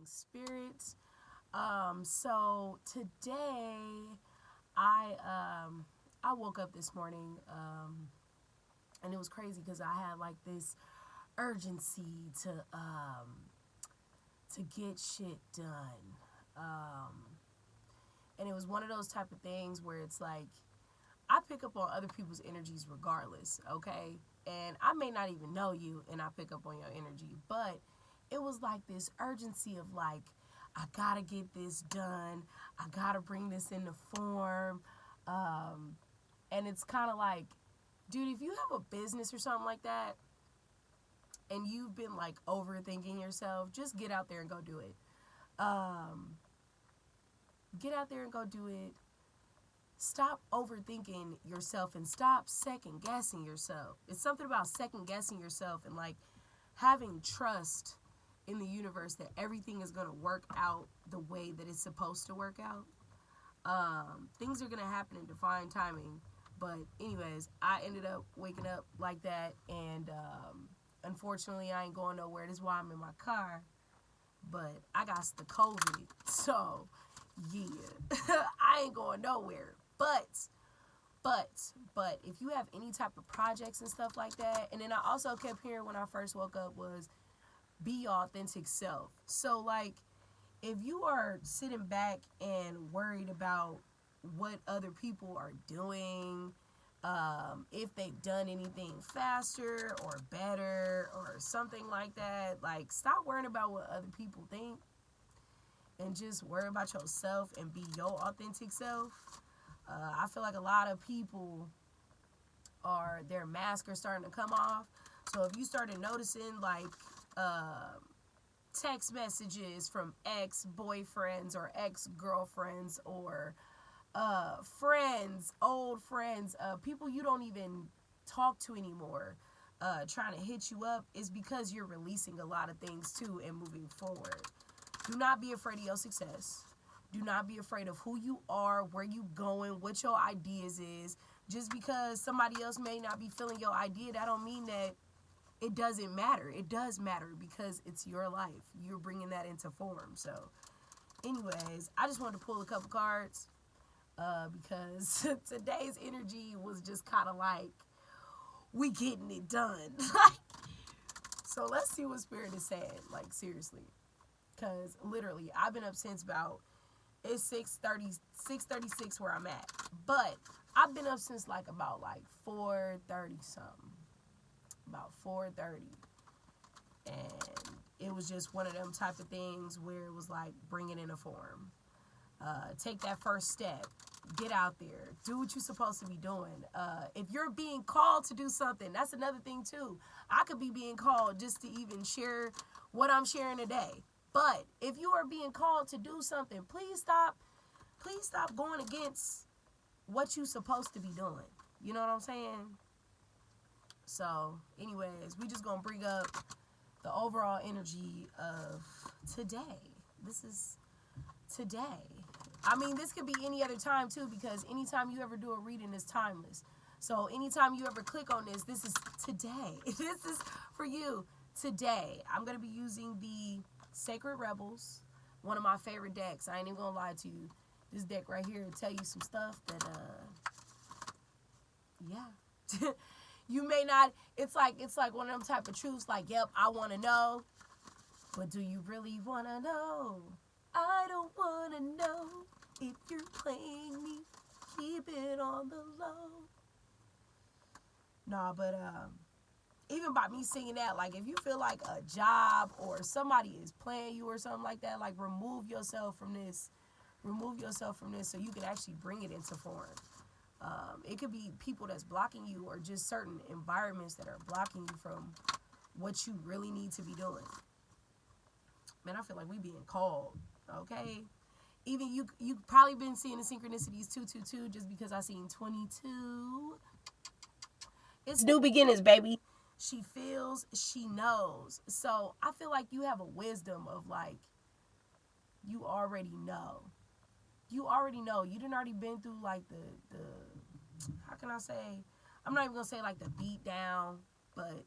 spirits. So today I I woke up this morning and it was crazy because I had like this urgency to get shit done. And it was one of those type of things where it's like I pick up on other people's energies regardless, okay? And I may not even know you and I pick up on your energy, but it was like this urgency of like, I gotta get this done. I gotta bring this into form. Um, and it's kind of like, dude, if you have a business or something like that and you've been like overthinking yourself, just get out there and go do it. Um, get out there and go do it. Stop overthinking yourself and stop second guessing yourself. It's something about second guessing yourself and like having trust in the universe that everything is going to work out the way that it's supposed to work out. Things are going to happen in divine timing. But, anyways, I ended up waking up like that. And unfortunately, I ain't going nowhere. This is why I'm in my car. But I got the COVID. So, yeah, I ain't going nowhere. But, but if you have any type of projects and stuff like that, and then I also kept hearing when I first woke up was be your authentic self. So, like, if you are sitting back and worried about what other people are doing, if they've done anything faster or better or something like that, like, stop worrying about what other people think and just worry about yourself and be your authentic self. I feel like a lot of people their masks are starting to come off. So if you started noticing like uh, text messages from ex boyfriends or ex girlfriends or friends, old friends, people you don't even talk to anymore, trying to hit you up, is because you're releasing a lot of things too and moving forward. Do not be afraid of your success. Do not be afraid of who you are, where you going, what your ideas is. Just because somebody else may not be feeling your idea, that don't mean that it doesn't matter. It does matter because it's your life. You're bringing that into form. So, anyways, I just wanted to pull a couple cards because today's energy was just kind of like, we getting it done. So let's see what Spirit is saying. Like, seriously. Because literally, I've been up since about, it's 6:36 where I'm at. But I've been up since like about like 4:30 something. About 4:30. And it was just one of them type of things where it was like, bring it in a form. Take that first step. Get out there. Do what you're supposed to be doing. If you're being called to do something, that's another thing too. I could be being called just to even share what I'm sharing today. But if you are being called to do something, please stop going against what you're supposed to be doing. You know what I'm saying? So, anyways, we just gonna bring up the overall energy of today. This is today. I mean, this could be any other time too, because anytime you ever do a reading is timeless. So anytime you ever click on this, this is today. This is for you today. I'm going to be using the Sacred Rebels, one of my favorite decks. I ain't even going to lie to you. This deck right here will tell you some stuff that, yeah. You may not, it's like one of them type of truths like, yep, I want to know. But do you really want to know? I don't want to know if you're playing me. Keep it on the low. Nah, but even by me singing that, like if you feel like a job or somebody is playing you or something like that, like remove yourself from this. Remove yourself from this so you can actually bring it into form. It could be people that's blocking you or just certain environments that are blocking you from what you really need to be doing. Man, I feel like we being called, okay? Even you probably been seeing the synchronicities 222 just because I seen 22. It's new beginnings, baby. She feels, she knows. So I feel like you have a wisdom of like, you already know. You already know. You done already been through like the how can I say? I'm not even gonna say like the beat down, but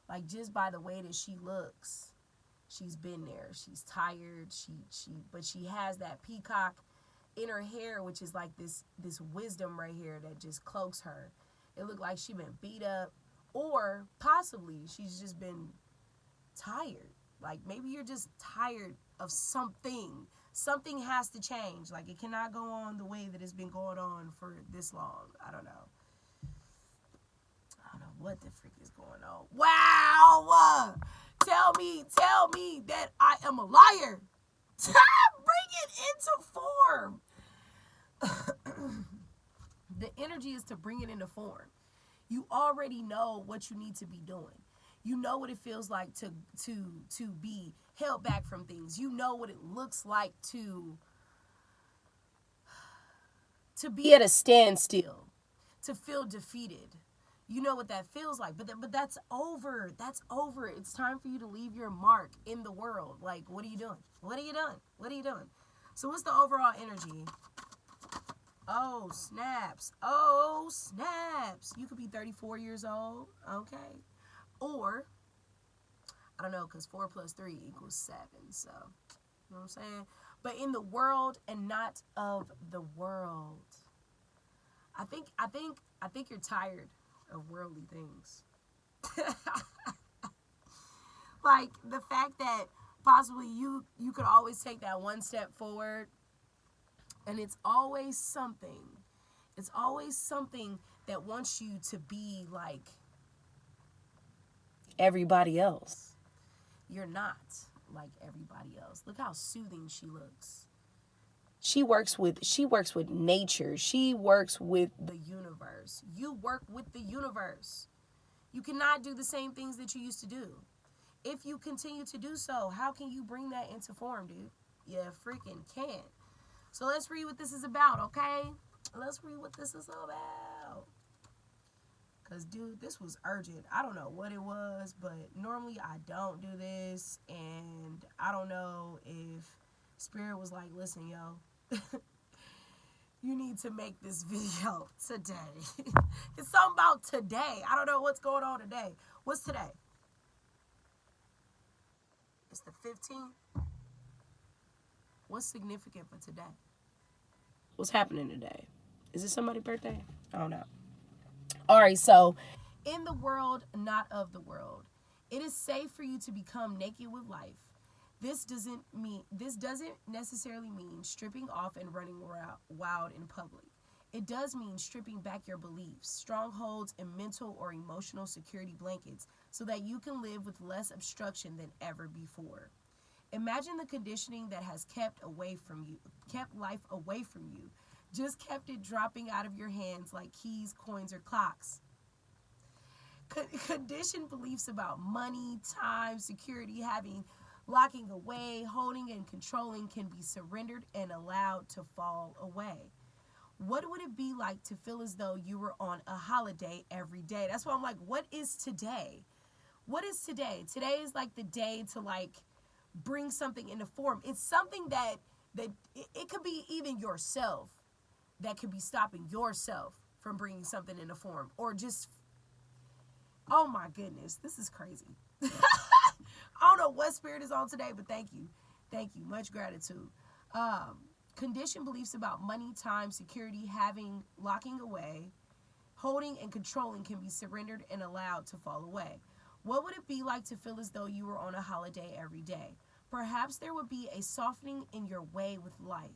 like just by the way that she looks, She's been there. She's tired. But she has that peacock in her hair, which is like this wisdom right here that just cloaks her. It looked like she been beat up, or possibly she's just been tired. Like maybe you're just tired of something. Something has to change. Like it cannot go on the way that it's been going on for this long. I don't know. I don't know what the freak is going on. Wow! Tell me that I am a liar. Bring it into form. The energy is to bring it into form. You already know what you need to be doing. You know what it feels like to be held back from things. You know what it looks like to be at a standstill, to feel defeated. You know what that feels like. But that's over. That's over. It's time for you to leave your mark in the world. Like, what are you doing? What are you doing? What are you doing? So what's the overall energy? Oh, snaps. Oh, snaps. You could be 34 years old. Okay. Or, I don't know, because 4 plus 3 equals 7. So, you know what I'm saying? But in the world and not of the world. I think you're tired of worldly things. Like the fact that possibly you could always take that one step forward, and it's always something that wants you to be like everybody else. You're not like everybody else. Look how soothing she looks. She works with nature. She works with the universe. You work with the universe. You cannot do the same things that you used to do. If you continue to do so, how can you bring that into form, dude? You freaking can't. So let's read what this is about, okay? Let's read what this is about. Because, dude, this was urgent. I don't know what it was, but normally I don't do this. And I don't know if Spirit was like, listen, yo, you need to make this video today. It's something about today. I don't know what's going on today. What's today? It's the 15th. What's significant for today? What's happening today? Is it somebody's birthday? I don't know. All right, so in the world, not of the world. It is safe for you to become naked with life. This doesn't necessarily mean stripping off and running wild in public. It does mean stripping back your beliefs, strongholds, and mental or emotional security blankets so that you can live with less obstruction than ever before. Imagine the conditioning that has kept life away from you, just kept it dropping out of your hands like keys, coins, or clocks. Conditioned beliefs about money, time, security, locking away, holding and controlling can be surrendered and allowed to fall away. What would it be like to feel as though you were on a holiday every day? That's why I'm like, what is today? What is today? Today is like the day to like bring something into form. It's something that it could be even yourself that could be stopping yourself from bringing something into form, or just, oh my goodness, this is crazy. I don't know what Spirit is on today, but thank you. Much gratitude. Conditioned beliefs about money, time, security, locking away, holding and controlling can be surrendered and allowed to fall away. What would it be like to feel as though you were on a holiday every day? Perhaps there would be a softening in your way with life,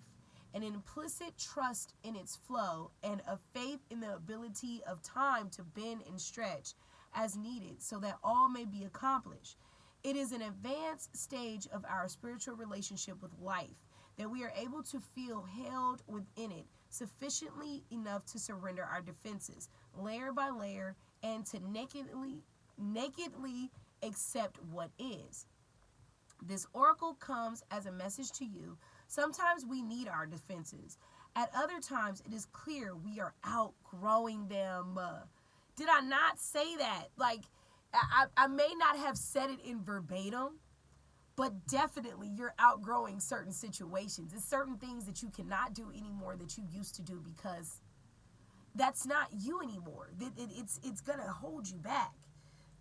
an implicit trust in its flow, and a faith in the ability of time to bend and stretch as needed so that all may be accomplished. It is an advanced stage of our spiritual relationship with life that we are able to feel held within it sufficiently enough to surrender our defenses layer by layer and to nakedly accept what is. This oracle comes as a message to you. Sometimes we need our defenses. At other times, it is clear we are outgrowing them. Did I not say that? Like, I may not have said it in verbatim, but definitely you're outgrowing certain situations. It's certain things that you cannot do anymore that you used to do because that's not you anymore. It's going to hold you back.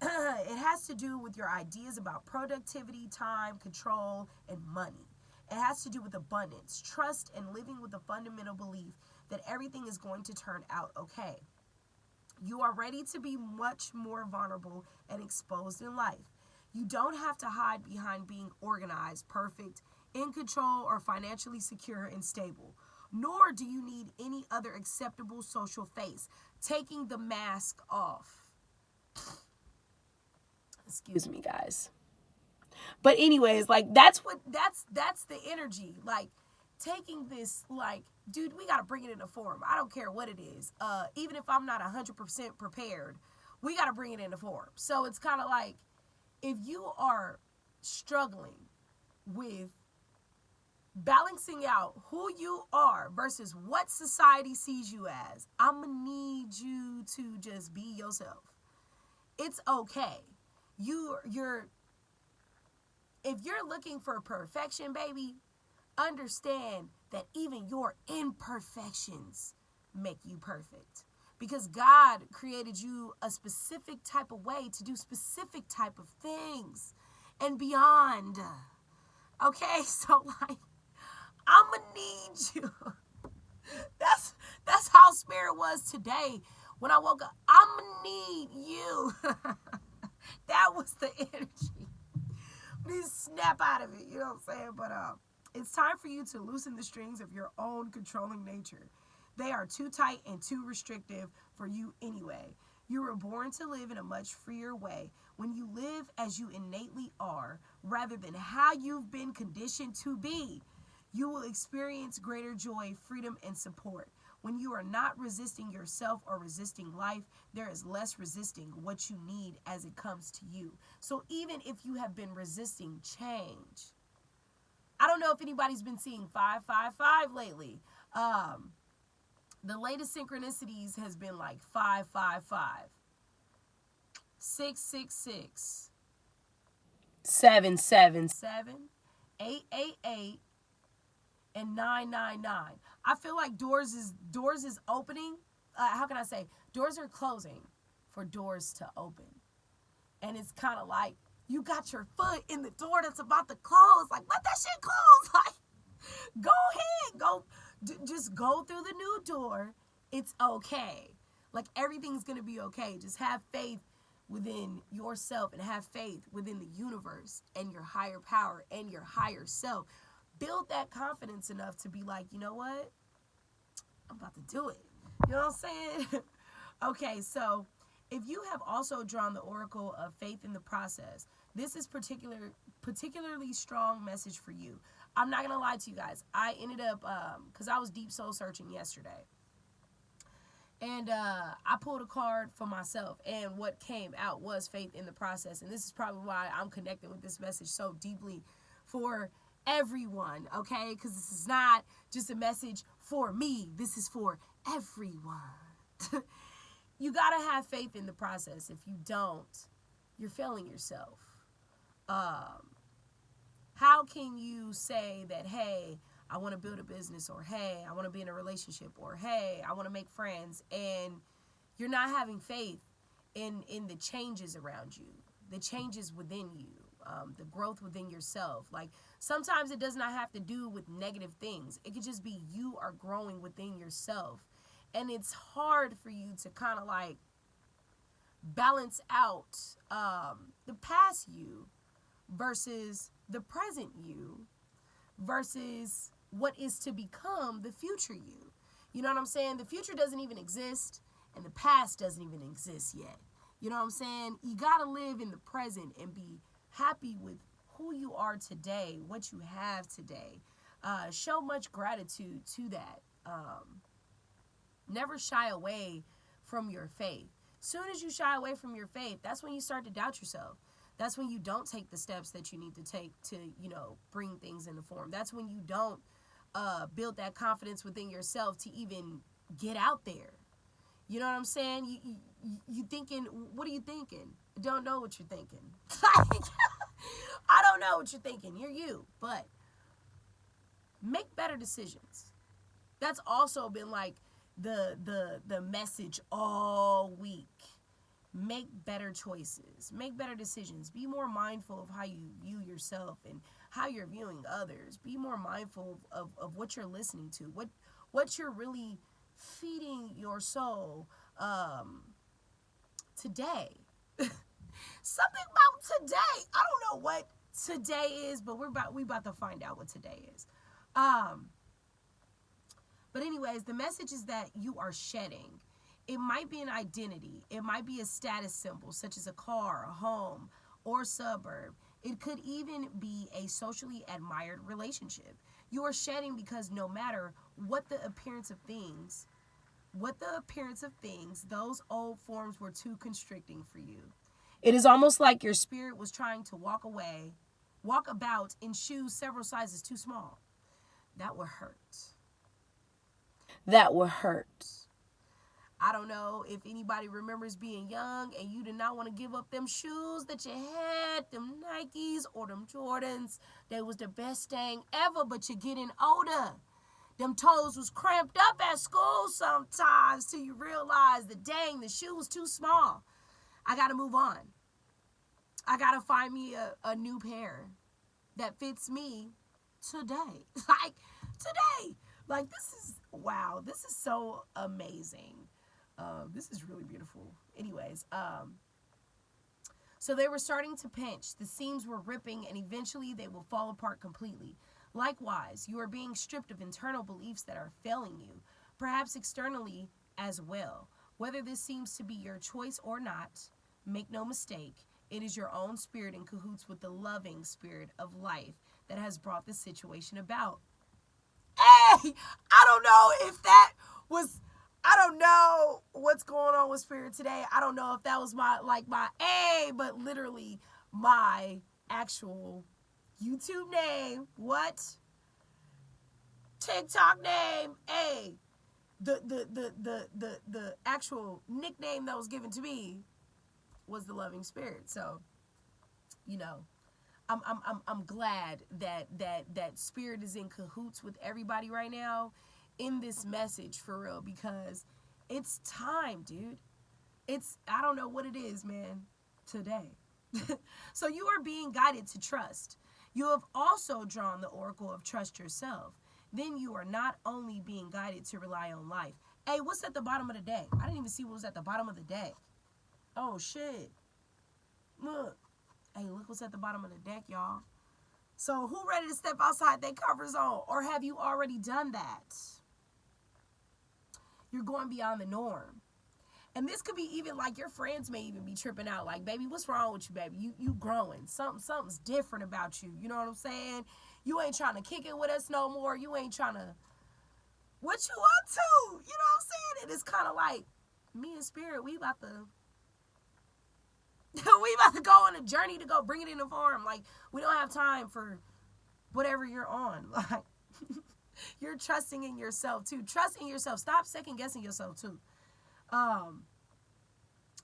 It has to do with your ideas about productivity, time, control, and money. It has to do with abundance, trust, and living with the fundamental belief that everything is going to turn out okay. You are ready to be much more vulnerable and exposed in life. You don't have to hide behind being organized, perfect, in control, or financially secure and stable. Nor do you need any other acceptable social face. Taking the mask off. Excuse me, guys. But anyways, like that's the energy. Like taking this, like, dude, we gotta bring it into form. I don't care what it is. Even if I'm not 100% prepared, we gotta bring it into form. So it's kind of like, if you are struggling with balancing out who you are versus what society sees you as, I'm gonna need you to just be yourself. It's okay. You're if you're looking for perfection, baby, understand that even your imperfections make you perfect. Because God created you a specific type of way to do specific type of things and beyond. Okay? So like, I'm gonna need you. That's how spirit was today. When I woke up, I'm gonna need you. That was the energy. Please snap out of it, you know what I'm saying? But it's time for you to loosen the strings of your own controlling nature. They are too tight and too restrictive for you anyway. You were born to live in a much freer way. When you live as you innately are, rather than how you've been conditioned to be, you will experience greater joy, freedom, and support. When you are not resisting yourself or resisting life, there is less resisting what you need as it comes to you. So even if you have been resisting change, I don't know if anybody's been seeing 555 lately. The latest synchronicities has been like 555, 666, 777, 888, and 999. I feel like doors is opening. How can I say? Doors are closing for doors to open. And it's kind of like you got your foot in the door that's about to close. Like, let that shit close. Like, go ahead. Just go through the new door. It's okay. Like, everything's going to be okay. Just have faith within yourself and have faith within the universe and your higher power and your higher self. Build that confidence enough to be like, you know what? I'm about to do it. You know what I'm saying? Okay, so if you have also drawn the oracle of faith in the process, this is particularly strong message for you. I'm not going to lie to you guys. I ended up, because I was deep soul searching yesterday. And I pulled a card for myself. And what came out was faith in the process. And this is probably why I'm connecting with this message so deeply for everyone, okay? Because this is not just a message for me. This is for everyone. You got to have faith in the process. If you don't, you're failing yourself. How can you say that, hey, I want to build a business, or hey, I want to be in a relationship, or hey, I want to make friends, and you're not having faith in the changes around you, the changes within you, the growth within yourself. Like, sometimes it does not have to do with negative things. It could just be you are growing within yourself. And it's hard for you to kind of like balance out the past you versus the present you versus what is to become the future you. You know what I'm saying? The future doesn't even exist, and the past doesn't even exist yet. You know what I'm saying? You got to live in the present and be happy with who you are today, what you have today. Show much gratitude to that. Never shy away from your faith. Soon as you shy away from your faith, that's when you start to doubt yourself. That's when you don't take the steps that you need to take to, bring things into form. That's when you don't build that confidence within yourself to even get out there. You know what I'm saying? You thinking, what are you thinking? I don't know what you're thinking. I don't know what you're thinking. You're you. But make better decisions. That's also been like the message all week. make better choices, make better decisions, be more mindful of how you view yourself and how you're viewing others. Be more mindful of what you're listening to, what you're really feeding your soul today. Something about today. I don't know what today is, but we about to find out what today is. But anyways, the message is that you are shedding. It might be an identity. It might be a status symbol, such as a car, a home, or suburb. It could even be a socially admired relationship. You are shedding because no matter what the appearance of things, those old forms were too constricting for you. It is almost like your spirit was trying to walk about in shoes several sizes too small. That would hurt. That would hurt. I don't know if anybody remembers being young and you did not want to give up them shoes that you had, them Nikes or them Jordans. They was the best thing ever, but you're getting older. Them toes was cramped up at school sometimes till you realize that, dang, the shoe was too small. I got to move on. I got to find me a new pair that fits me today. Like, today. Like, this is, wow, this is so amazing. This is really beautiful. Anyways, so they were starting to pinch. The seams were ripping, and eventually they will fall apart completely. Likewise, you are being stripped of internal beliefs that are failing you, perhaps externally as well. Whether this seems to be your choice or not, make no mistake, it is your own spirit in cahoots with the loving spirit of life that has brought this situation about. Hey, I don't know if that was, I don't know what's going on with spirit today. I don't know if that was my but literally my actual YouTube name. What? TikTok name. The actual nickname that was given to me was the loving spirit. So, you know, I'm glad that spirit is in cahoots with everybody right now in this message, for real, because it's time, dude. I don't know what it is, man, today. So you are being guided to trust. You have also drawn the oracle of trust yourself. Then you are not only being guided to rely on life. Hey, what's at the bottom of the deck? I didn't even see what was at the bottom of the deck. Oh, shit. Look. Hey, look what's at the bottom of the deck, y'all. So who ready to step outside their comfort zone? Or have you already done that? You're going beyond the norm. And this could be even like your friends may even be tripping out. Like, baby, what's wrong with you, baby? You growing. Something's different about you. You know what I'm saying? You ain't trying to kick it with us no more. You ain't trying to... What you up to? You know what I'm saying? And it's kind of like, me and Spirit, we about to go on a journey to go bring it in the farm. Like, we don't have time for whatever you're on. Like, you're trusting in yourself, too. Trust in yourself. Stop second-guessing yourself, too.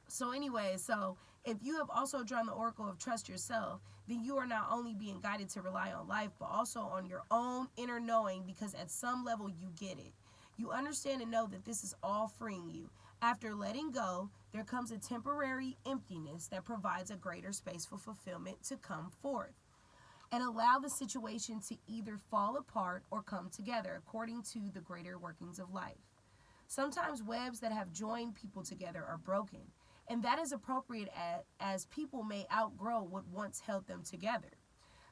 So anyway, so if you have also drawn the oracle of trust yourself, then you are not only being guided to rely on life, but also on your own inner knowing, because at some level you get it. You understand and know that this is all freeing you. After letting go, there comes a temporary emptiness that provides a greater space for fulfillment to come forth and allow the situation to either fall apart or come together according to the greater workings of life. Sometimes webs that have joined people together are broken, and that is appropriate as people may outgrow what once held them together.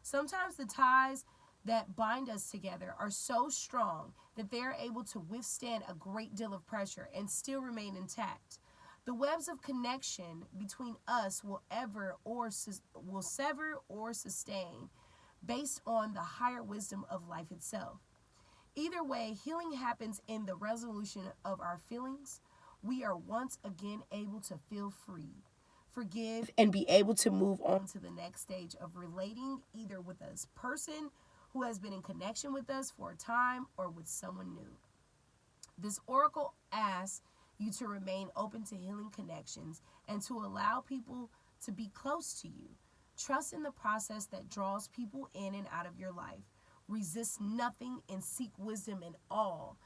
Sometimes the ties that bind us together are so strong that they are able to withstand a great deal of pressure and still remain intact. The webs of connection between us will sever or sustain based on the higher wisdom of life itself. Either way, healing happens in the resolution of our feelings. We are once again able to feel free, forgive, and be able to move on to the next stage of relating either with a person who has been in connection with us for a time or with someone new. This oracle asks you to remain open to healing connections and to allow people to be close to you. Trust in the process that draws people in and out of your life. Resist nothing and seek wisdom in all.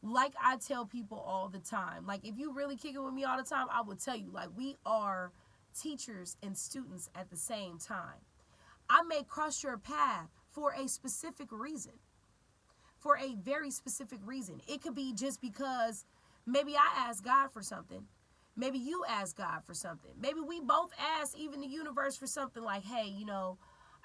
Like I tell people all the time, like if you really kick it with me all the time, I will tell you, like we are teachers and students at the same time. I may cross your path for a specific reason, for a very specific reason. It could be just because maybe I asked God for something. Maybe you asked God for something. Maybe we both asked even the universe for something like, hey,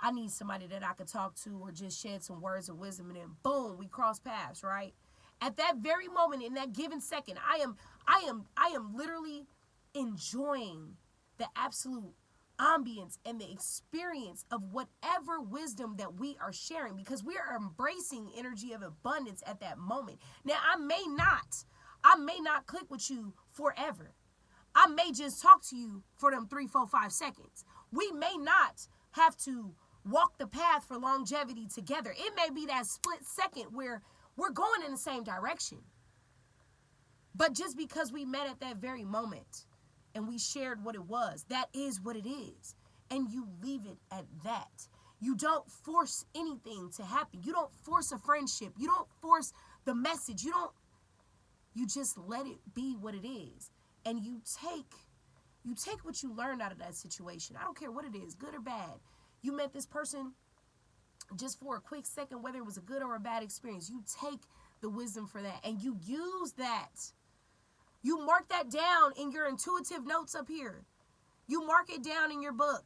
I need somebody that I could talk to or just shed some words of wisdom, and then boom, we cross paths, right? At that very moment, in that given second, I am literally enjoying the absolute ambience and the experience of whatever wisdom that we are sharing, because we are embracing energy of abundance at that moment. Now, I may not click with you forever. I may just talk to you for them 3, 4, 5 seconds. We may not have to walk the path for longevity together. It may be that split second where we're going in the same direction. But just because we met at that very moment and we shared what it was, that is what it is. And you leave it at that. You don't force anything to happen. You don't force a friendship. You don't force the message. You just let it be what it is. And you take what you learned out of that situation. I don't care what it is, good or bad. You met this person just for a quick second, whether it was a good or a bad experience. You take the wisdom for that and you use that. You mark that down in your intuitive notes up here. You mark it down in your book.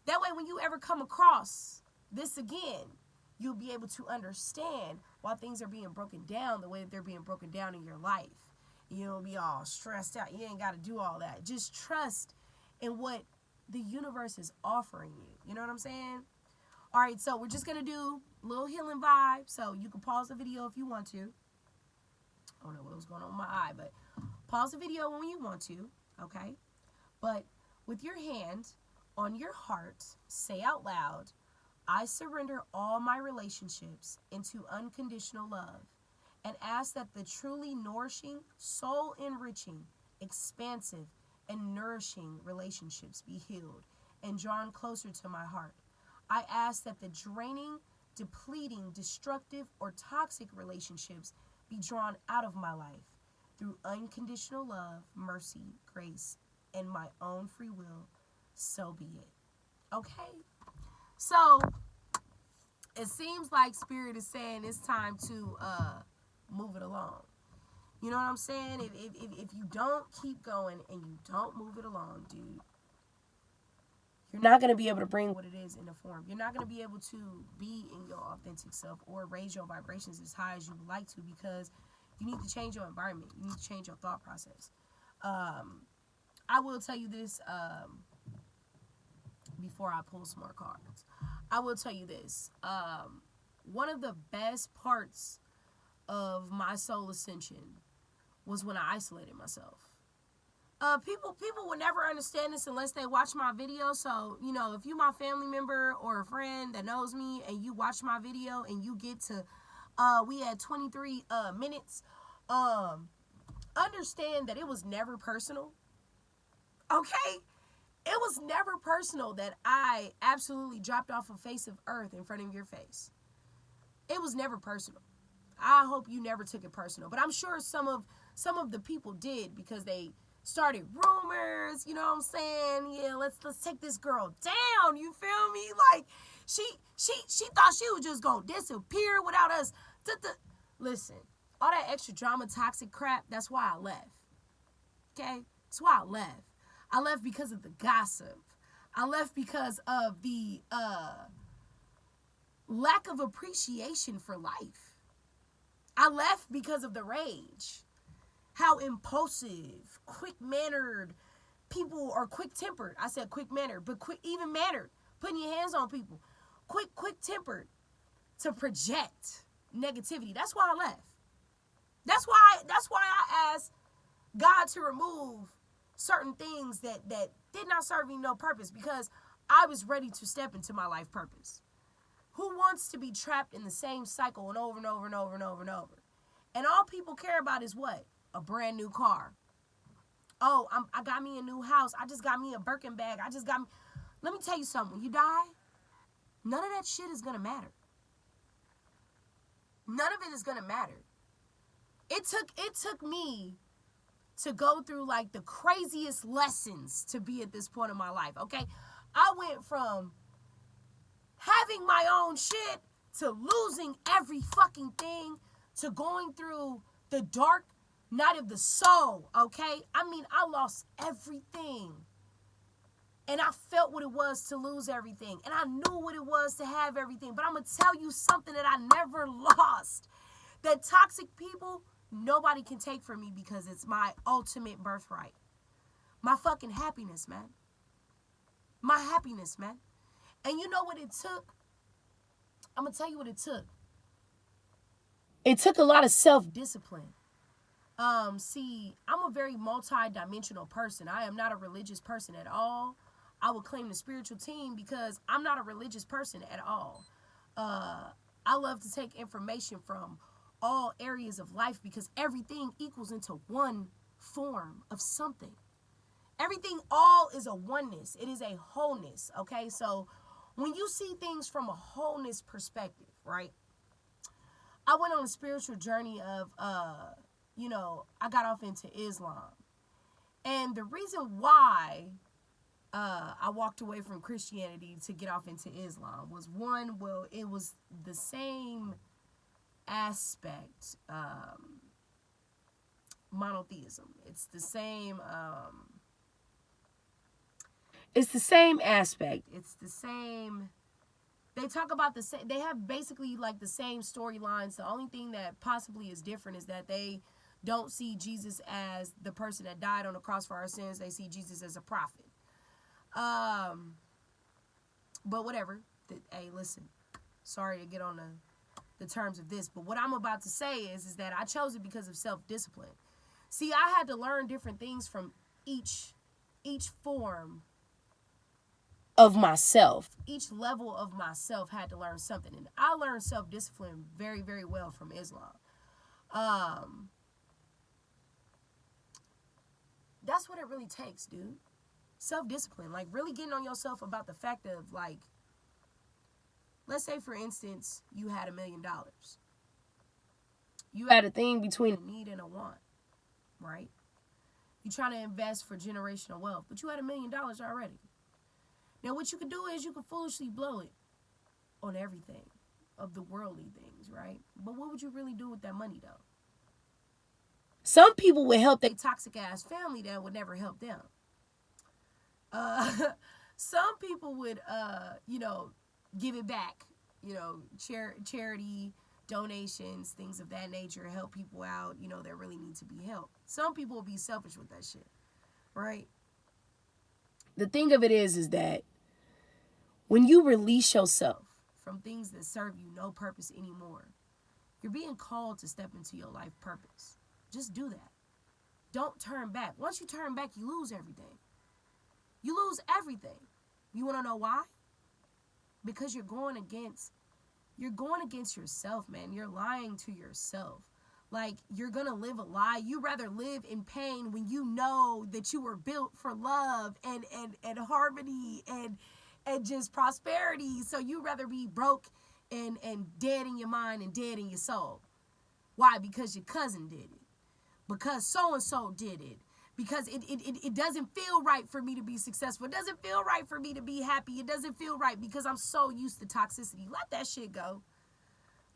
That way, when you ever come across this again, you'll be able to understand why things are being broken down the way that they're being broken down in your life. You don't be all stressed out. You ain't got to do all that. Just trust in what the universe is offering you. You know what I'm saying? All right, so we're just going to do a little healing vibe. So you can pause the video if you want to. I don't know what was going on with my eye, but pause the video when you want to, okay? But with your hand on your heart, say out loud, I surrender all my relationships into unconditional love, and ask that the truly nourishing, soul-enriching, expansive, and nourishing relationships be healed and drawn closer to my heart. I ask that the draining, depleting, destructive, or toxic relationships be drawn out of my life through unconditional love, mercy, grace, and my own free will. So be it. Okay? So, it seems like Spirit is saying it's time to move it along. You know what I'm saying? If you don't keep going and you don't move it along, dude, you're not going to be able to bring what it is in the form. You're not going to be able to be in your authentic self or raise your vibrations as high as you would like to, because you need to change your environment. You need to change your thought process. I will tell you this before I pull some more cards. I will tell you this. One of the best parts of my soul ascension was when I isolated myself. People will never understand this unless they watch my video. So, if you my family member or a friend that knows me and you watch my video and you get to, we had 23 minutes, understand that it was never personal. Okay? It was never personal that I absolutely dropped off a face of earth in front of your face. It was never personal. I hope you never took it personal. But I'm sure some of the people did, because they started rumors, you know what I'm saying? Yeah, let's take this girl down, you feel me? Like, she thought she was just gonna disappear without us. Listen, all that extra drama, toxic crap, that's why I left. Okay? That's why I left. I left because of the gossip. I left because of the lack of appreciation for life. I left because of the rage. How impulsive, quick-mannered people are, quick-tempered. I said quick-mannered, but even-mannered. Putting your hands on people. Quick-tempered to project negativity. That's why I left. That's why I asked God to remove certain things that did not serve me no purpose, because I was ready to step into my life purpose. Who wants to be trapped in the same cycle and over and over and over and over and over? And all people care about is what? A brand new car. Oh, I got me a new house. I just got me a Birkin bag. Let me tell you something. When you die, none of that shit is going to matter. None of it is going to matter. it took me to go through like the craziest lessons to be at this point in my life, okay? I went from having my own shit to losing every fucking thing to going through the dark night of the soul, okay? I mean, I lost everything. And I felt what it was to lose everything. And I knew what it was to have everything. But I'm going to tell you something that I never lost. That toxic people, nobody can take from me because it's my ultimate birthright. My fucking happiness, man. My happiness, man. And you know what it took? I'm going to tell you what it took. It took a lot of self-discipline. See, I'm a very multi-dimensional person. I am not a religious person at all. I would claim the spiritual team because I'm not a religious person at all. I love to take information from all areas of life because everything equals into one form of something. Everything all is a oneness. It is a wholeness, okay? So when you see things from a wholeness perspective, right? I went on a spiritual journey of, I got off into Islam. And the reason why I walked away from Christianity to get off into Islam was one, well, it was the same aspect, monotheism. It's the same aspect. It's the same. They talk about the same. They have basically like the same storylines. The only thing that possibly is different is that they don't see Jesus as the person that died on the cross for our sins. They see Jesus as a prophet. But whatever. Hey, listen. Sorry to get on the terms of this, but what I'm about to say is that I chose it because of self-discipline. See, I had to learn different things from each form of myself. Each level of myself had to learn something. And I learned self-discipline very, very well from Islam. That's what it really takes, dude. Self-discipline. Like, really getting on yourself about the fact of, like, let's say, for instance, you had $1 million. You had a thing between a need and a want, right? You're trying to invest for generational wealth, but you had $1 million already. Now, what you can do is you can foolishly blow it on everything of the worldly things, right? But what would you really do with that money, though? Some people would help their toxic-ass family that would never help them. Some people would, give it back, charity, donations, things of that nature, help people out, that really need to be helped. Some people will be selfish with that shit, right? The thing of it is that when you release yourself from things that serve you no purpose anymore, you're being called to step into your life purpose. Just do that. Don't turn back. Once you turn back, you lose everything. You lose everything. You want to know why? Because you're going against yourself, man. You're lying to yourself. Like, you're going to live a lie. You rather live in pain when you know that you were built for love and harmony and just prosperity. So you rather be broke and dead in your mind and dead in your soul. Why? Because your cousin did it. Because so-and-so did it. Because it doesn't feel right for me to be successful. It doesn't feel right for me to be happy. It doesn't feel right because I'm so used to toxicity. Let that shit go.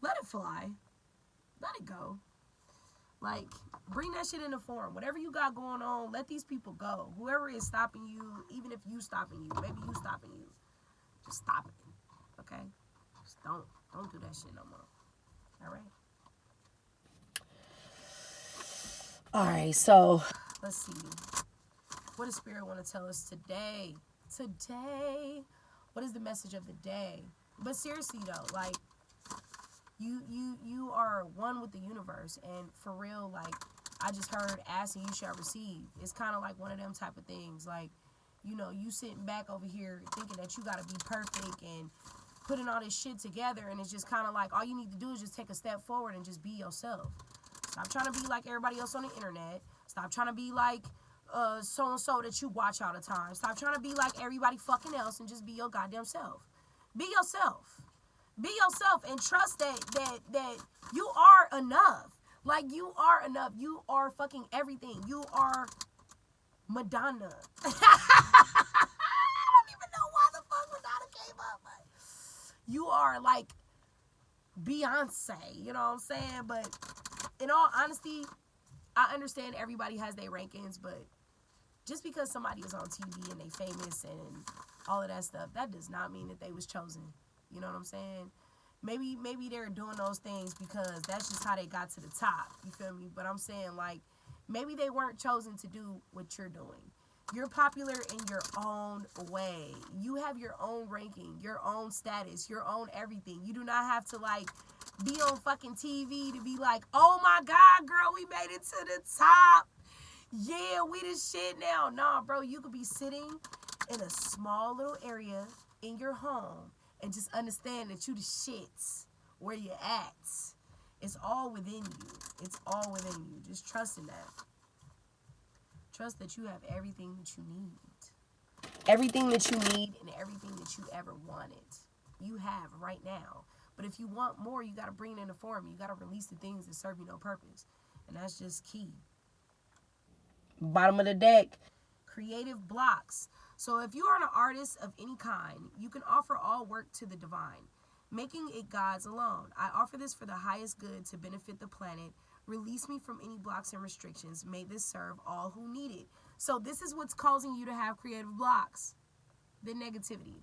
Let it fly. Let it go. Like, bring that shit into form. Whatever you got going on, let these people go. Whoever is stopping you, even if you stopping you, maybe you stopping you, just stop it. Okay? Just don't do that shit no more. All right? All right, so let's see. What does Spirit want to tell us today? Today, what is the message of the day? But seriously though, like, you are one with the universe, and for real, like, I just heard ask and you shall receive. It's kind of like one of them type of things. Like, you sitting back over here thinking that you got to be perfect and putting all this shit together, and it's just kind of like all you need to do is just take a step forward and just be yourself. Stop trying to be like everybody else on the internet. Stop trying to be like so-and-so that you watch all the time. Stop trying to be like everybody fucking else and just be your goddamn self. Be yourself. Be yourself and trust that you are enough. Like, you are enough. You are fucking everything. You are Madonna. I don't even know why the fuck Madonna came up. But you are like Beyonce. You know what I'm saying? But in all honesty, I understand everybody has their rankings, but just because somebody is on TV and they famous and all of that stuff, that does not mean that they was chosen. You know what I'm saying? Maybe they're doing those things because that's just how they got to the top. You feel me? But I'm saying, like, maybe they weren't chosen to do what you're doing. You're popular in your own way. You have your own ranking, your own status, your own everything. You do not have to, like, be on fucking TV to be like, oh my God, girl, we made it to the top. Yeah, we the shit now. Nah, bro, you could be sitting in a small little area in your home and just understand that you the shits where you at. It's all within you. It's all within you. Just trust in that. Trust that you have everything that you need. Everything that you need and everything that you ever wanted. You have right now. But if you want more, you got to bring it into form. You got to release the things that serve you no purpose. And that's just key. Bottom of the deck. Creative blocks. So if you are an artist of any kind, you can offer all work to the divine, making it God's alone. I offer this for the highest good to benefit the planet. Release me from any blocks and restrictions. May this serve all who need it. So this is what's causing you to have creative blocks. The negativity.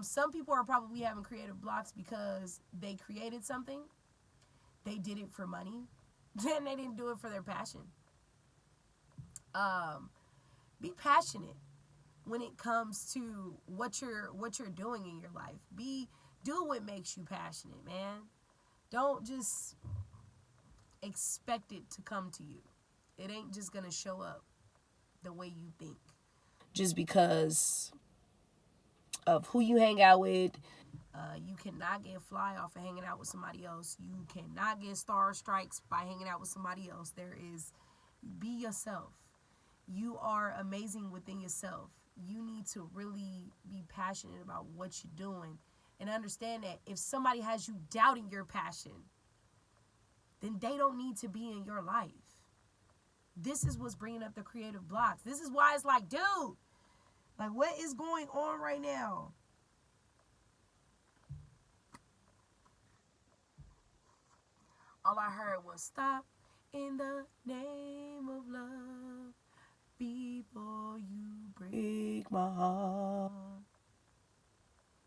Some people are probably having creative blocks because they created something. They did it for money. Then they didn't do it for their passion. Be passionate when it comes to what you're doing in your life. Do what makes you passionate, man. Don't just expect it to come to you. It ain't just gonna show up the way you think. Just because of who you hang out with. You cannot get fly off of hanging out with somebody else. You cannot get star strikes by hanging out with somebody else. Be yourself. You are amazing within yourself. You need to really be passionate about what you're doing and understand that if somebody has you doubting your passion, then they don't need to be in your life. This is what's bringing up the creative blocks. This is why it's like, dude, like, what is going on right now? All I heard was stop in the name of love before you break my heart.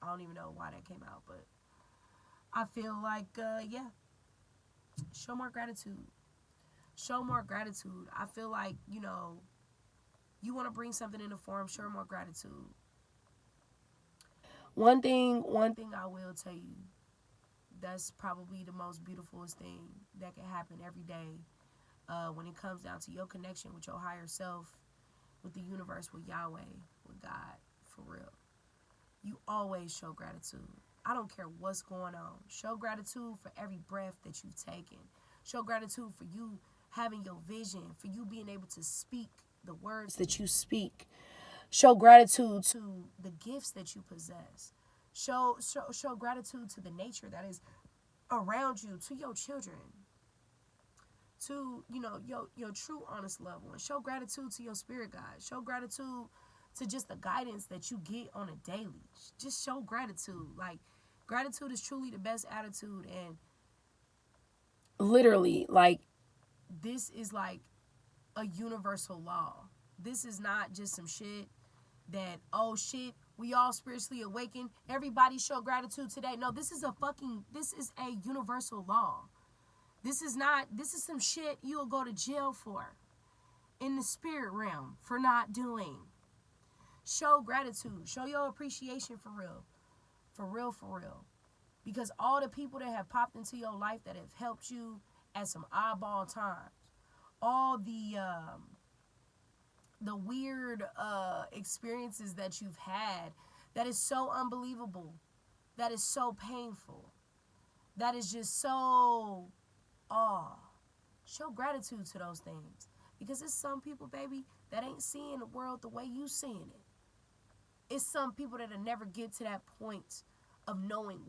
I don't even know why that came out, but I feel like, yeah, show more gratitude. Show more gratitude. I feel like, you want to bring something into form, show more gratitude. One thing I will tell you, that's probably the most beautifulest thing that can happen every day when it comes down to your connection with your higher self, with the universe, with Yahweh, with God, for real. You always show gratitude. I don't care what's going on. Show gratitude for every breath that you've taken. Show gratitude for you having your vision, for you being able to speak the words that you speak. Show gratitude to the gifts that you possess. Show gratitude to the nature that is around you, to your children, to your true honest loved ones. Show gratitude to your spirit guide. Show gratitude to just the guidance that you get on a daily. Just show gratitude. Like, gratitude is truly the best attitude, and literally, like, this is like a universal law. This is not just some shit that, oh shit, we all spiritually awakened, everybody show gratitude today. No, this is a universal law. This is some shit you'll go to jail for in the spirit realm for not doing. Show gratitude. Show your appreciation for real. For real, for real. Because all the people that have popped into your life that have helped you at some oddball times, all the weird experiences that you've had, that is so unbelievable, that is so painful, that is just so, show gratitude to those things. Because it's some people, baby, that ain't seeing the world the way you seeing it. It's some people that'll never get to that point of knowing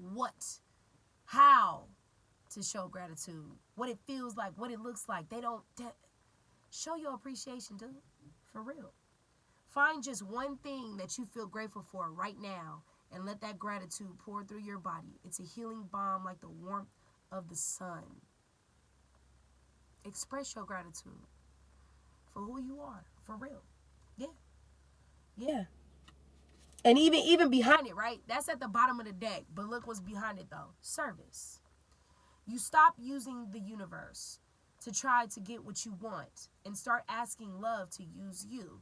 how to show gratitude, what it feels like, what it looks like. They don't show your appreciation, dude, for real. Find just one thing that you feel grateful for right now and let that gratitude pour through your body. It's a healing balm like the warmth of the sun. Express your gratitude for who you are, for real. Yeah. Yeah. And even behind it, right? That's at the bottom of the deck. But look what's behind it, though. Service. You stop using the universe to try to get what you want and start asking love to use you.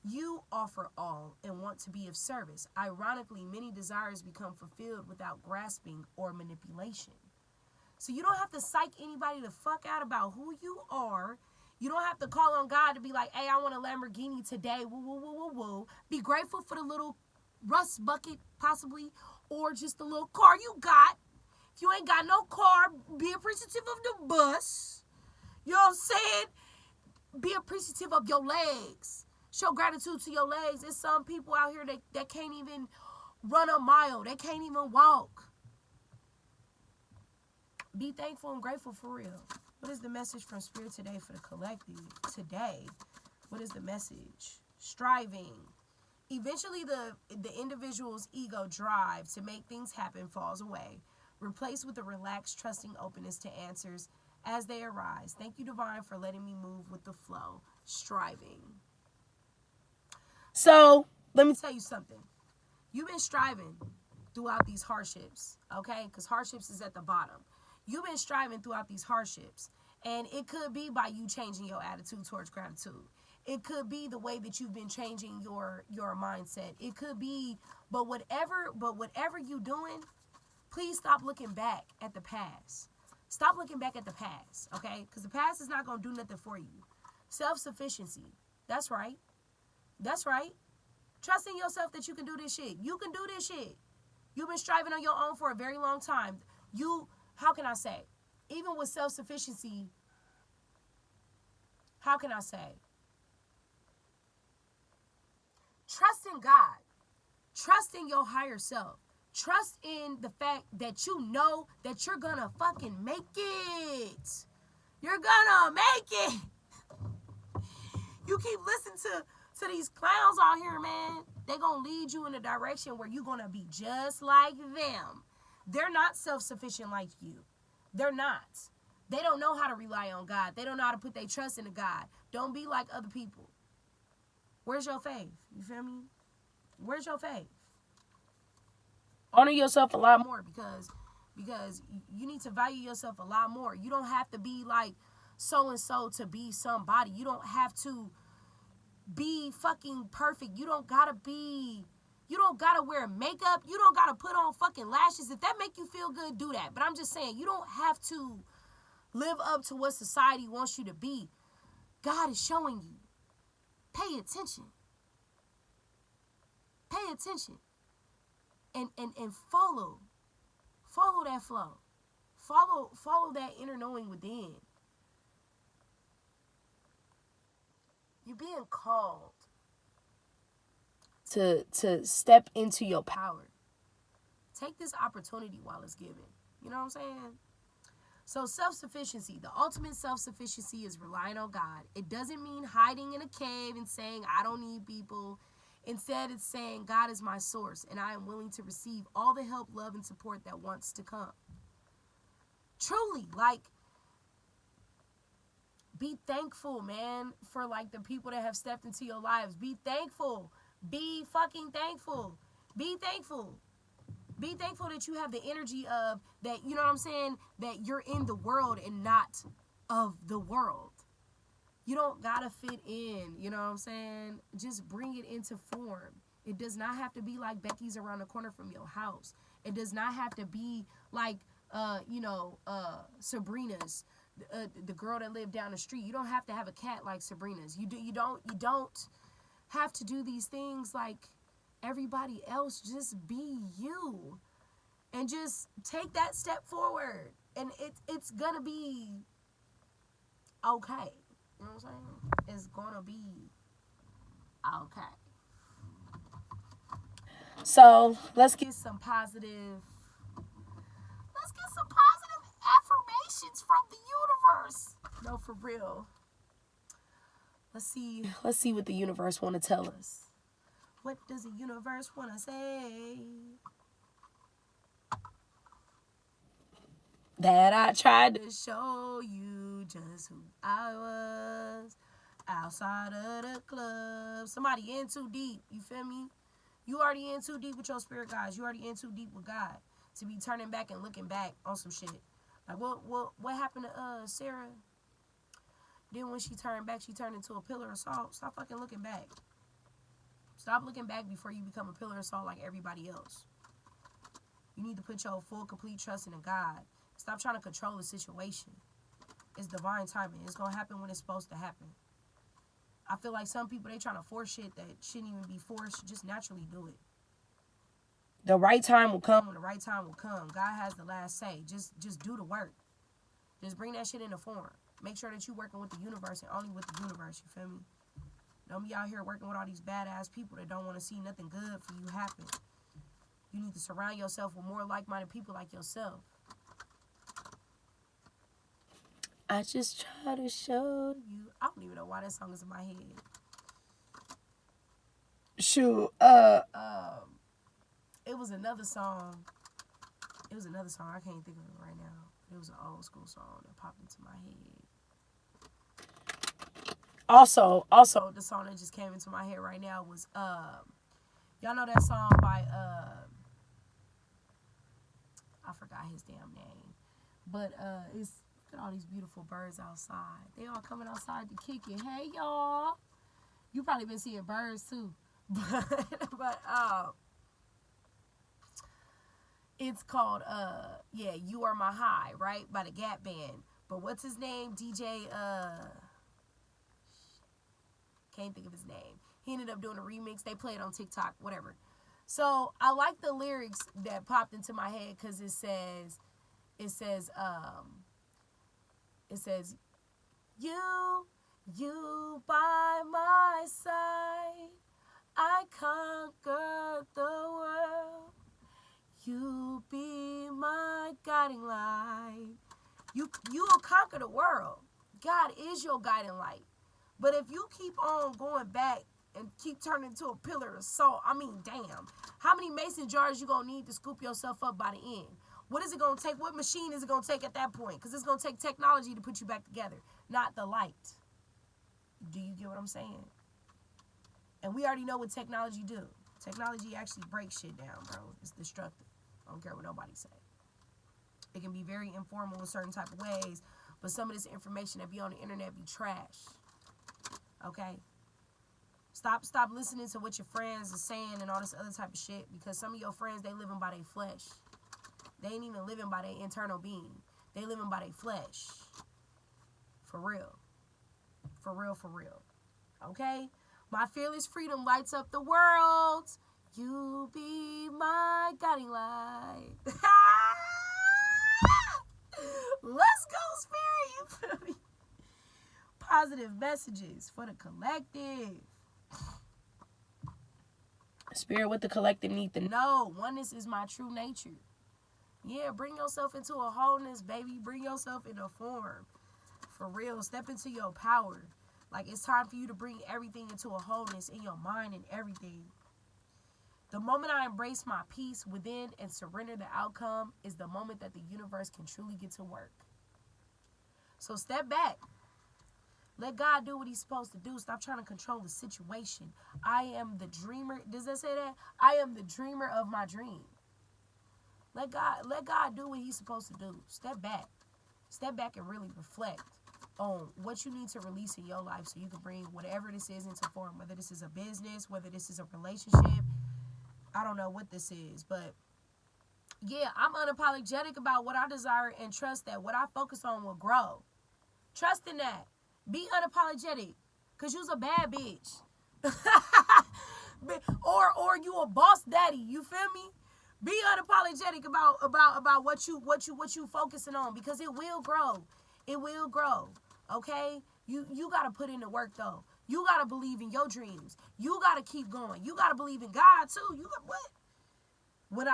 You offer all and want to be of service. Ironically, many desires become fulfilled without grasping or manipulation. So you don't have to psych anybody the fuck out about who you are. You don't have to call on God to be like, hey, I want a Lamborghini today. Woo, woo, woo, woo, woo. Be grateful for the little rust bucket, possibly, or just the little car you got. If you ain't got no car, be appreciative of the bus. You know what I'm saying? Be appreciative of your legs. Show gratitude to your legs. There's some people out here that can't even run a mile. They can't even walk. Be thankful and grateful for real. What is the message from Spirit today for the collective? Today, what is the message? Striving. Eventually, the individual's ego drive to make things happen falls away, replaced with a relaxed, trusting openness to answers as they arise. Thank you, Divine, for letting me move with the flow. Striving. So, let me tell you something. You've been striving throughout these hardships, okay? Because hardships is at the bottom. You've been striving throughout these hardships. And it could be by you changing your attitude towards gratitude. It could be the way that you've been changing your mindset. It could be, but whatever you're doing, please stop looking back at the past. Stop looking back at the past, okay? Because the past is not going to do nothing for you. Self-sufficiency. That's right. That's right. Trust in yourself that you can do this shit. You can do this shit. You've been striving on your own for a very long time. How can I say? Even with self-sufficiency, how can I say? Trust in God. Trust in your higher self. Trust in the fact that you know that you're gonna fucking make it. You're gonna make it. You keep listening to these clowns out here, man. They're gonna lead you in a direction where you're gonna be just like them. They're not self-sufficient like you. They're not. They don't know how to rely on God. They don't know how to put their trust into God. Don't be like other people. Where's your faith? You feel me? Where's your faith? Honor yourself a lot more because you need to value yourself a lot more. You don't have to be like so-and-so to be somebody. You don't have to be fucking perfect. You don't gotta wear makeup. You don't gotta put on fucking lashes. If that make you feel good, do that. But I'm just saying, you don't have to live up to what society wants you to be. God is showing you. Pay attention. Pay attention. And follow that flow. Follow that inner knowing within. You're being called to step into your power. Take this opportunity while it's given. You know what I'm saying? So self-sufficiency, the ultimate self-sufficiency is relying on God. It doesn't mean hiding in a cave and saying, I don't need people. Instead, it's saying, God is my source, and I am willing to receive all the help, love, and support that wants to come. Truly, like, be thankful, man, for, like, the people that have stepped into your lives. Be thankful. Be fucking thankful. Be thankful. Be thankful that you have the energy of that, you know what I'm saying, that you're in the world and not of the world. You don't gotta fit in, you know what I'm saying? Just bring it into form. It does not have to be like Becky's around the corner from your house. It does not have to be like, Sabrina's, the girl that lived down the street. You don't have to have a cat like Sabrina's. You don't have to do these things like everybody else. Just be you. And just take that step forward. And it's gonna be okay. You know what I'm saying? It's gonna be okay. So let's get some positive affirmation. For real. Let's see what the universe want to tell us. What does the universe want to say? That I tried to show you just who I was outside of the club. Somebody in too deep, you feel me? You already in too deep with your spirit guides. You already in too deep with God to be turning back and looking back on some shit. Like what happened to Sarah? Then when she turned back, she turned into a pillar of salt. Stop fucking looking back. Stop looking back before you become a pillar of salt like everybody else. You need to put your full, complete trust in God. Stop trying to control the situation. It's divine timing. It's going to happen when it's supposed to happen. I feel like some people, they trying to force shit that shouldn't even be forced. Just naturally do it. The right time will come when the right time will come. God has the last say. Just do the work. Just bring that shit into form. Make sure that you're working with the universe and only with the universe, you feel me? Don't be out here working with all these badass people that don't want to see nothing good for you happen. You need to surround yourself with more like-minded people like yourself. I just try to show you. I don't even know why that song is in my head. Shoot, it was another song. I can't think of it right now. It was an old school song that popped into my head. Also, the song that just came into my head right now was y'all know that song by I forgot his damn name, but it's look at all these beautiful birds outside. They all coming outside to kick it. Hey y'all, you probably been seeing birds too, but it's called You Are My High, right, by the Gap Band. But what's his name? DJ can't think of his name. He ended up doing a remix. They play it on TikTok, whatever. So I like the lyrics that popped into my head because it says, you by my side, I conquered the world. You be my guiding light. You will conquer the world. God is your guiding light. But if you keep on going back and keep turning into a pillar of salt, I mean, damn. How many mason jars you going to need to scoop yourself up by the end? What is it going to take? What machine is it going to take at that point? Because it's going to take technology to put you back together, not the light. Do you get what I'm saying? And we already know what technology do. Technology actually breaks shit down, bro. It's destructive. I don't care what nobody say. It can be very informal in certain type of ways, but some of this information that be on the internet be trash. Okay? Stop listening to what your friends are saying and all this other type of shit, because some of your friends, they living by their flesh. They ain't even living by their internal being. They living by their flesh. For real. For real, for real. Okay? My fearless freedom lights up the world. You be my guiding light. Let's go, Spirit. You feel me? Positive messages for the collective. Spirit, what the collective need to know. Oneness is my true nature. Yeah, bring yourself into a wholeness, baby. Bring yourself in a form. For real. Step into your power. Like, it's time for you to bring everything into a wholeness in your mind and everything. The moment I embrace my peace within and surrender the outcome is the moment that the universe can truly get to work. So step back. Let God do what he's supposed to do. Stop trying to control the situation. I am the dreamer. Does that say that? I am the dreamer of my dream. Let God do what he's supposed to do. Step back. Step back and really reflect on what you need to release in your life so you can bring whatever this is into form. Whether this is a business, whether this is a relationship. I don't know what this is, but yeah, I'm unapologetic about what I desire and trust that what I focus on will grow. Trust in that. Be unapologetic, because you's a bad bitch. or you a boss daddy, you feel me? Be unapologetic about what you focusing on, because it will grow. It will grow. Okay? You gotta put in the work though. You gotta believe in your dreams. You gotta keep going. You gotta believe in God too. You got what? When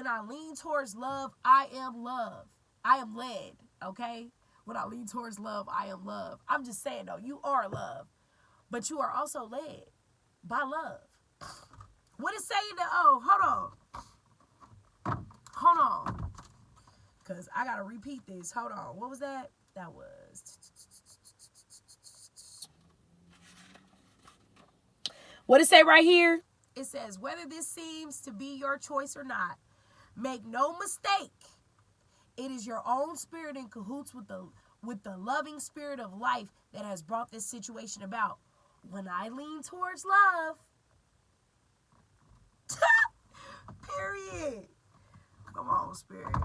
I lean towards love, I am love. I am led. Okay? When I lean towards love, I am love. I'm just saying though, you are love. But you are also led by love. What is saying that? Oh, hold on. Hold on. Because I got to repeat this. Hold on. What was that? That was... What it say right here? It says, whether this seems to be your choice or not, make no mistake. It is your own spirit in cahoots with the loving spirit of life that has brought this situation about. When I lean towards love, period. Come on, spirit.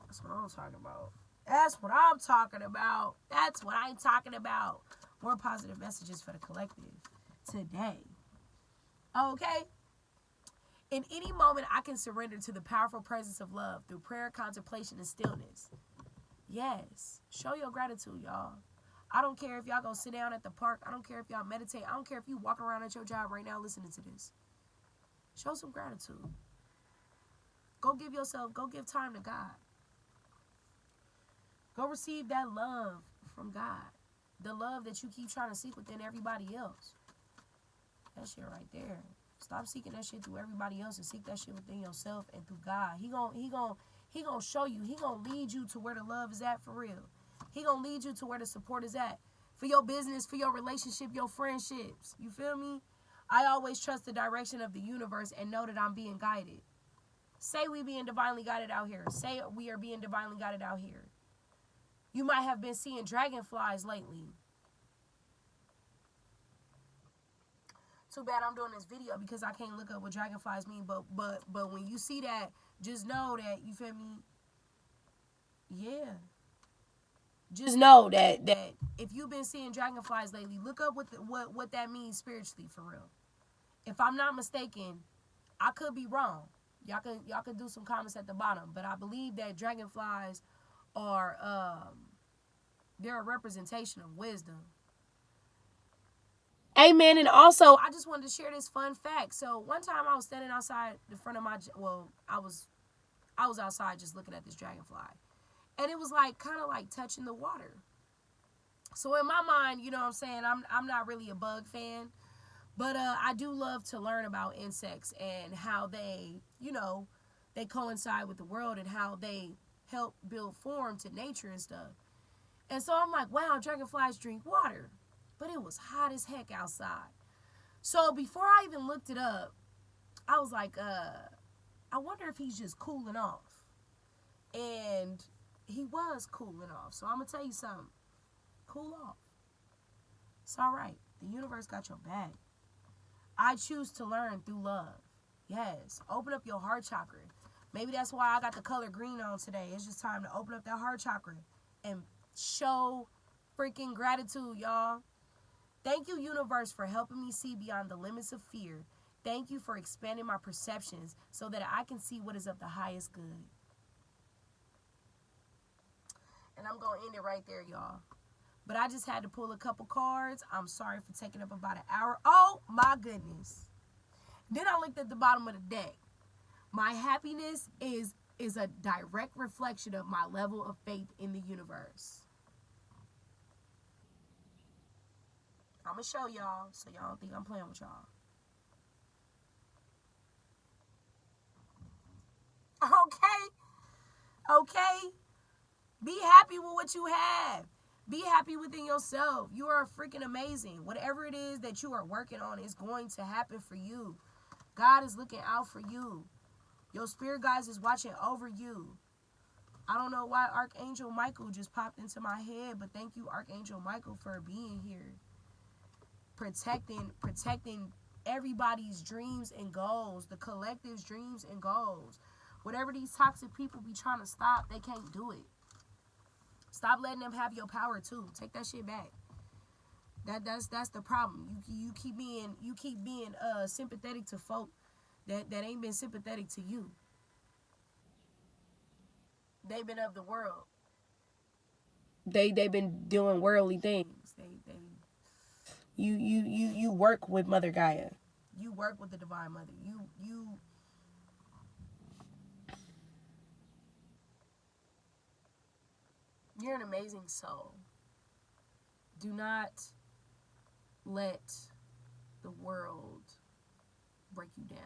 That's what I'm talking about. That's what I'm talking about. That's what I'm talking about. More positive messages for the collective today. Okay? In any moment, I can surrender to the powerful presence of love through prayer, contemplation, and stillness. Yes. Show your gratitude, y'all. I don't care if y'all go sit down at the park. I don't care if y'all meditate. I don't care if you walk around at your job right now listening to this. Show some gratitude. Go give time to God. Go receive that love from God. The love that you keep trying to seek within everybody else. That shit right there. Stop seeking that shit through everybody else and seek that shit within yourself and through God. He gonna show you. He gonna lead you to where the love is at for real. He gonna lead you to where the support is at. For your business, for your relationship, your friendships. You feel me? I always trust the direction of the universe and know that I'm being guided. Say we being divinely guided out here. Say we are being divinely guided out here. You might have been seeing dragonflies lately. Too bad I'm doing this video because I can't look up what dragonflies mean. But when you see that, just know that, you feel me? Yeah. Just know that if you've been seeing dragonflies lately, look up what that means spiritually for real. If I'm not mistaken, I could be wrong. Y'all could do some comments at the bottom, but I believe that dragonflies are they're a representation of wisdom. Amen. And also, I just wanted to share this fun fact. So one time I was standing outside the front of I was outside just looking at this dragonfly, and it was like kind of like touching the water. So in my mind, you know what I'm saying, I'm not really a bug fan, but I do love to learn about insects and how they, they coincide with the world and how they help build form to nature and stuff. And so I'm like, wow, dragonflies drink water. But it was hot as heck outside. So before I even looked it up, I was like, I wonder if he's just cooling off. And he was cooling off. So I'm going to tell you something. Cool off. It's all right. The universe got your back. I choose to learn through love. Yes. Open up your heart chakra. Maybe that's why I got the color green on today. It's just time to open up that heart chakra and show freaking gratitude, y'all. Thank you, universe, for helping me see beyond the limits of fear. Thank you for expanding my perceptions so that I can see what is of the highest good. And I'm going to end it right there, y'all. But I just had to pull a couple cards. I'm sorry for taking up about an hour. Oh, my goodness. Then I looked at the bottom of the deck. My happiness is a direct reflection of my level of faith in the universe. I'm going to show y'all so y'all don't think I'm playing with y'all. Okay? Be happy with what you have. Be happy within yourself. You are freaking amazing. Whatever it is that you are working on is going to happen for you. God is looking out for you. Your spirit guides is watching over you. I don't know why Archangel Michael just popped into my head, but thank you, Archangel Michael, for being here. Protecting everybody's dreams and goals, the collective's dreams and goals. Whatever these toxic people be trying to stop, they can't do it. Stop letting them have your power too. Take that shit back. That's the problem. You keep being sympathetic to folk that ain't been sympathetic to you. They've been of the world. They've been doing worldly things. You work with Mother Gaia. You work with the Divine Mother. You're an amazing soul. Do not let the world break you down.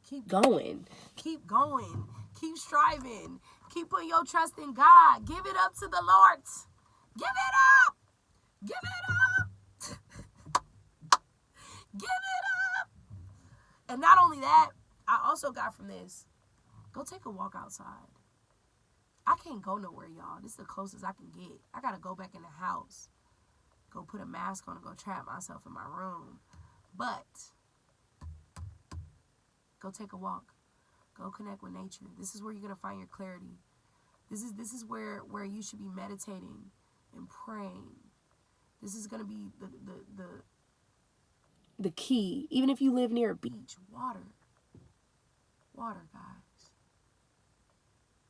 Keep going. Keep going. Keep striving. Keep putting your trust in God. Give it up to the Lord. Give it up. Give it up. Give it up. And not only that, I also got from this, go take a walk outside. I can't go nowhere, y'all. This is the closest I can get. I got to go back in the house. Go put a mask on and go trap myself in my room. But go take a walk. Go connect with nature. This is where you're going to find your clarity. This is where you should be meditating and praying. This is going to be the key. Even if you live near a beach, water. Water, guys.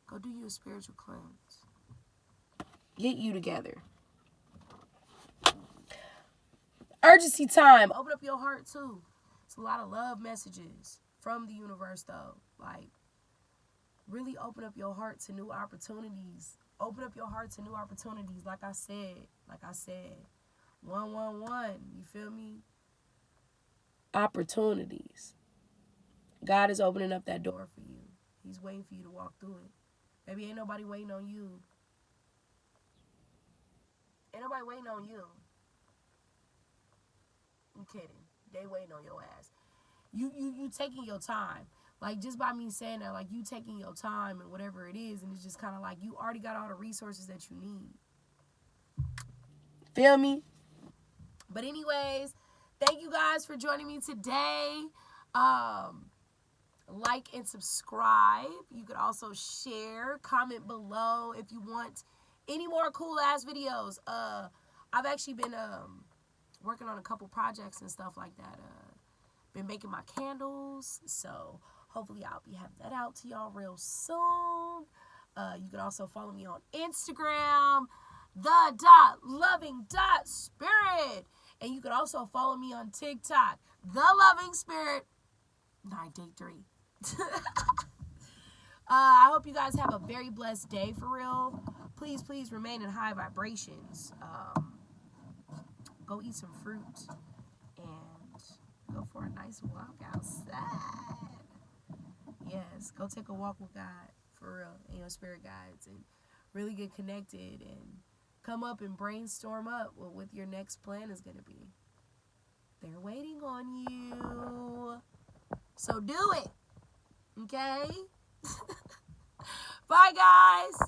Go do you a spiritual cleanse. Get you together. Urgency time. Open up your heart, too. It's a lot of love messages from the universe, though. Like, really open up your heart to new opportunities. Open up your heart to new opportunities. Like I said. 111. You feel me? Opportunities. God is opening up that door for you. He's waiting for you to walk through it. Baby, ain't nobody waiting on you. Ain't nobody waiting on you. I'm kidding. They waiting on your ass. You taking your time. Like, just by me saying that, like, you taking your time and whatever it is, and it's just kind of like you already got all the resources that you need. Feel me? But anyways, thank you guys for joining me today. Like and subscribe. You could also share, comment below if you want any more cool ass videos. I've actually been working on a couple projects and stuff like that. Been making my candles, so hopefully I'll be having that out to y'all real soon. You can also follow me on Instagram, the.loving.spirit. And you can also follow me on TikTok, The Loving Spirit 983. I hope you guys have a very blessed day, for real. Please remain in high vibrations. Go eat some fruit and go for a nice walk outside. Yes, go take a walk with God, for real, and your spirit guides, and really get connected and come up and brainstorm up what your next plan is going to be. They're waiting on you. So do it. Okay? Bye, guys.